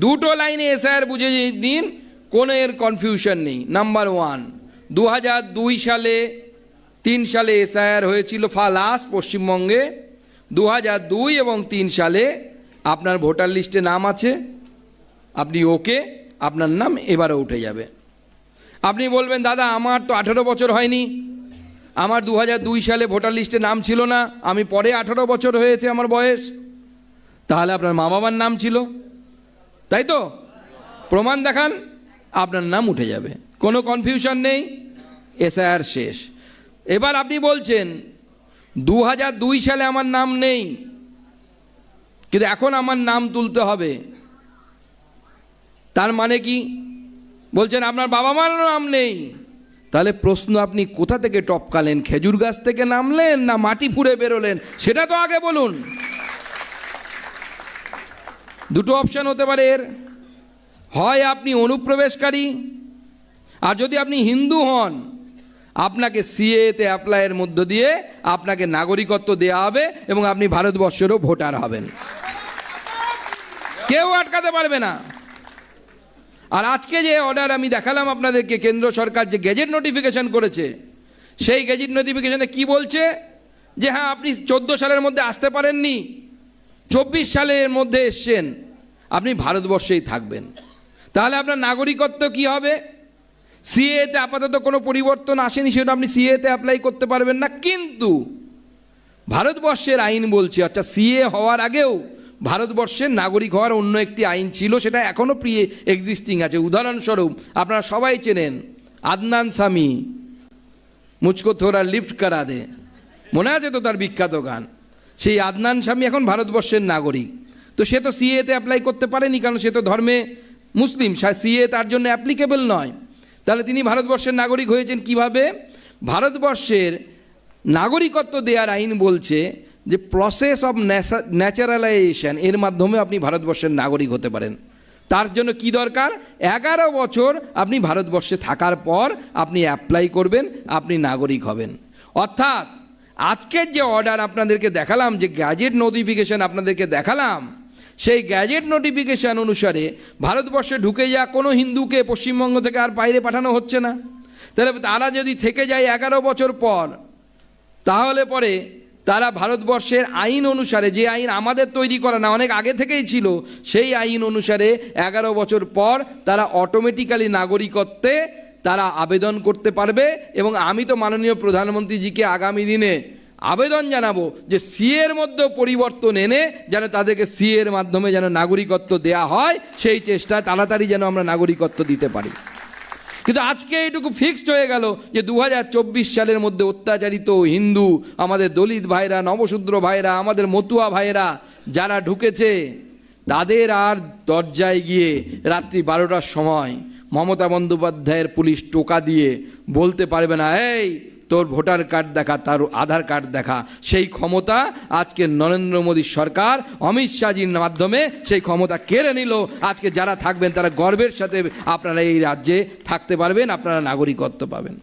দুটো লাইনে এসআইআর বুঝে দিন, কোনো এর কনফিউশন নেই। নাম্বার ওয়ান, 2002 সালে 3 সালে এসআইআর হয়েছিল লাস্ট পশ্চিমবঙ্গে। 2002 এবং 3 সালে আপনার ভোটার লিস্টে নাম আছে, আপনি ওকে, আপনার নাম এবারে উঠে যাবে। আপনি বলবেন দাদা আমার তো 18 বছর হয়নি, আমার 2002 সালে ভোটার লিস্টে নাম ছিল না, আমি পরে 18 বছর হয়েছে আমার বয়স। তাহলে আপনার মা বাবার নাম ছিল, তাই তো? প্রমাণ দেখান, আপনার নাম উঠে যাবে, কোনো কনফিউশন নেই, এসআইআর শেষ। এবার আপনি বলছেন 2002 সালে আমার নাম নেই, কিন্তু এখন আমার নাম তুলতে হবে, তার মানে কি? বলছেন আপনার বাবা মার নাম নেই। তাহলে প্রশ্ন, আপনি কোথা থেকে টপকালেন? খেজুর গাছ থেকে নামলেন না মাটি ফুঁড়ে বেরোলেন? সেটা তো আগে বলুন। দুটো অপশন হতে পারে এর, হয় আপনি অনুপ্রবেশকারী, আর যদি আপনি হিন্দু হন আপনাকে সিএতে অ্যাপ্লাইয়ের মধ্য দিয়ে আপনাকে নাগরিকত্ব দেওয়া হবে এবং আপনি ভারতবর্ষেরও ভোটার হবেন, কেউ আটকাতে পারবে না। আর আজকে যে অর্ডার আমি দেখালাম আপনাদেরকে, কেন্দ্র সরকার যে গেজেট নোটিফিকেশন করেছে, সেই গেজেট নোটিফিকেশনে কি বলছে? যে হ্যাঁ আপনি 14 সালের মধ্যে আসতে পারেননি, 24 সালের মধ্যে এসছেন, আপনি ভারতবর্ষেই থাকবেন। তাহলে আপনার নাগরিকত্ব কি হবে? সিএতে আপাতত কোনো পরিবর্তন আসেনি, সেটা আপনি সিএতে অ্যাপ্লাই করতে পারবেন না। কিন্তু ভারতবর্ষের আইন বলছে, অর্থাৎ সিএ হওয়ার আগেও ভারতবর্ষের নাগরিক হওয়ার অন্য একটি আইন ছিল, সেটা এখনও এক্সিস্টিং আছে। উদাহরণস্বরূপ আপনারা সবাই চেনেন আদনান সামি, মুঝকো থোড়া লিফট করা দে, মনে আছে তো তার বিখ্যাত গান? সেই আদনান সামি এখন ভারতবর্ষের নাগরিক। তো সে তো সিএতে অ্যাপ্লাই করতে পারেনি, কারণ সে তো ধর্মে মুসলিম, সিএ তার জন্য অ্যাপ্লিকেবল নয়। তাহলে তিনি ভারতবর্ষের নাগরিক হয়েছেন কিভাবে? ভারতবর্ষের নাগরিকত্ব দেওয়ার আইন বলছে যে প্রসেস অফ ন্যাচারালাইজেশন, এর মাধ্যমে আপনি ভারতবর্ষের নাগরিক হতে পারেন। তার জন্য কি দরকার? 11 বছর আপনি ভারতবর্ষে থাকার পর আপনি অ্যাপ্লাই করবেন, আপনি নাগরিক হবেন। অর্থাৎ আজকের যে অর্ডার আপনাদেরকে দেখালাম, যে গ্যাজেট নোটিফিকেশন আপনাদেরকে দেখালাম, সেই গ্যাজেট নোটিফিকেশন অনুসারে ভারতবর্ষে ঢুকে যাওয়া কোনো হিন্দুকে পশ্চিমবঙ্গ থেকে আর বাইরে পাঠানো হচ্ছে না। তাহলে তারা যদি থেকে যায় 11 বছর পর, তাহলে পরে তারা ভারতবর্ষের আইন অনুসারে, যে আইন আমাদের তৈরি করা না, অনেক আগে থেকেই ছিল, সেই আইন অনুসারে 11 বছর পর তারা অটোমেটিক্যালি নাগরিকত্বে তারা আবেদন করতে পারবে। এবং আমি তো মাননীয় প্রধানমন্ত্রীজিকে আগামী দিনে আবেদন জানাবো যে সিএর মধ্যে পরিবর্তন এনে যেন তাদেরকে সিএর মাধ্যমে যেন নাগরিকত্ব দেয়া হয়, সেই চেষ্টায় তাড়াতাড়ি যেন আমরা নাগরিকত্ব দিতে পারি। কিন্তু আজকে এইটুকু ফিক্সড হয়ে গেল যে 2024 সালের মধ্যে অত্যাচারিত হিন্দু, আমাদের দলিত ভাইরা, নবশূদ্র ভাইরা, আমাদের মতুয়া ভাইরা যারা ঢুকেছে, তাদের আর দরজায় গিয়ে রাত্রি 12টার সময় মমতা বন্দ্যোপাধ্যায়ের পুলিশ টোকা দিয়ে বলতে পারবে না, এই তোর ভোটার কার্ড দেখা, তার আধার কার্ড দেখা। সেই ক্ষমতা আজকে নরেন্দ্র মোদী সরকার অমিত শাহজির মাধ্যমে সেই ক্ষমতা কেড়ে নিল। আজকে যারা থাকবেন তারা গর্বের সাথে আপনারা এই রাজ্যে থাকতে পারবেন, আপনারা নাগরিকত্ব পাবেন।